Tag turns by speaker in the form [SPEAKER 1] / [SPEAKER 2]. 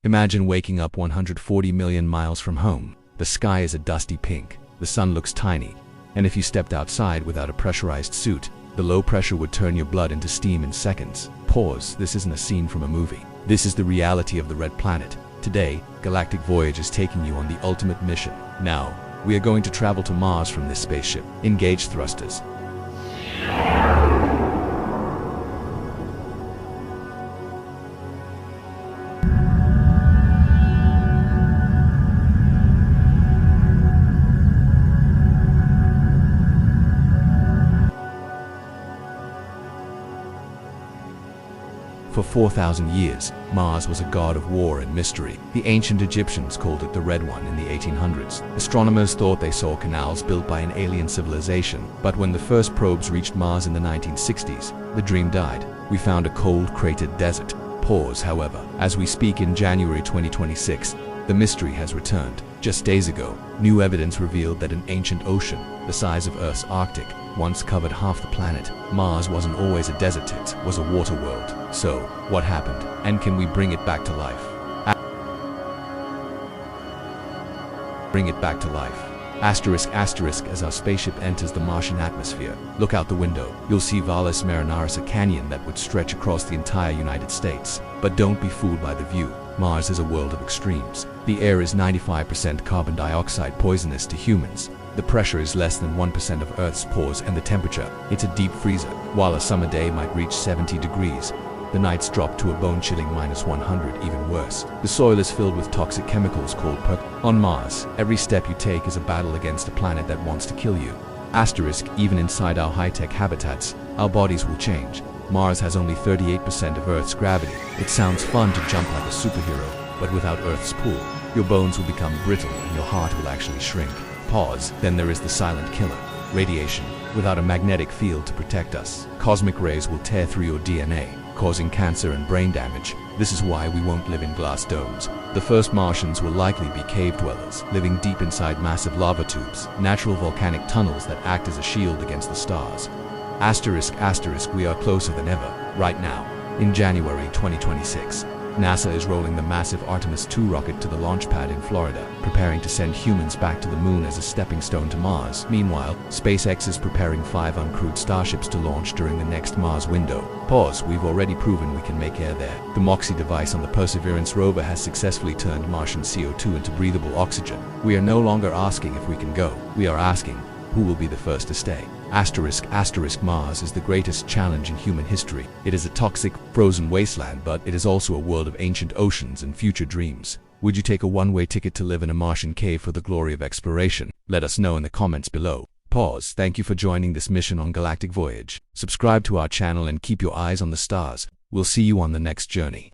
[SPEAKER 1] Imagine waking up 140 million miles from home. The sky is a dusty pink, the sun looks tiny, and if you stepped outside without a pressurized suit, the low pressure would turn your blood into steam in seconds. Pause, this isn't a scene from a movie. This is the reality of the Red Planet. Today, Galactic Voyage is taking you on the ultimate mission. Now, we are going to travel to Mars from this spaceship. Engage thrusters. For 4,000 years, Mars was a god of war and mystery. The ancient Egyptians called it the Red One in the 1800s. Astronomers thought they saw canals built by an alien civilization, but when the first probes reached Mars in the 1960s, the dream died. We found a cold, cratered desert. Pause, however. As we speak in January 2026, the mystery has returned. Just days ago, new evidence revealed that an ancient ocean, the size of Earth's Arctic, once covered half the planet. Mars wasn't always a desert, it was a water world. So, what happened? And can we bring it back to life? Bring it back to life. Asterisk as our spaceship enters the Martian atmosphere, look out the window. You'll see Valles Marineris, a canyon that would stretch across the entire United States. But don't be fooled by the view. Mars is a world of extremes. The air is 95% carbon dioxide, poisonous to humans. The pressure is less than 1% of Earth's pores, and the temperature, it's a deep freezer. While a summer day might reach 70 degrees, the nights drop to a bone-chilling -100, even worse. The soil is filled with toxic chemicals called perc. On Mars, every step you take is a battle against a planet that wants to kill you. Asterisk, even inside our high-tech habitats, our bodies will change. Mars has only 38% of Earth's gravity. It sounds fun to jump like a superhero, but without Earth's pull, your bones will become brittle and your heart will actually shrink. Pause, then there is the silent killer, radiation. Without a magnetic field to protect us, cosmic rays will tear through your DNA, causing cancer and brain damage. This is why we won't live in glass domes. The first Martians will likely be cave dwellers, living deep inside massive lava tubes, natural volcanic tunnels that act as a shield against the stars. Asterisk, we are closer than ever. Right now, in January 2026, NASA is rolling the massive Artemis II rocket to the launch pad in Florida, preparing to send humans back to the moon as a stepping stone to Mars. Meanwhile, SpaceX is preparing 5 uncrewed Starships to launch during the next Mars window. Pause, we've already proven we can make air there. The MOXIE device on the Perseverance rover has successfully turned Martian CO2 into breathable oxygen. We are no longer asking if we can go. We are asking, who will be the first to stay? Asterisk, Mars is the greatest challenge in human history. It is a toxic, frozen wasteland, but it is also a world of ancient oceans and future dreams. Would you take a one-way ticket to live in a Martian cave for the glory of exploration? Let us know in the comments below. Pause, thank you for joining this mission on Galactic Voyage. Subscribe to our channel and keep your eyes on the stars. We'll see you on the next journey.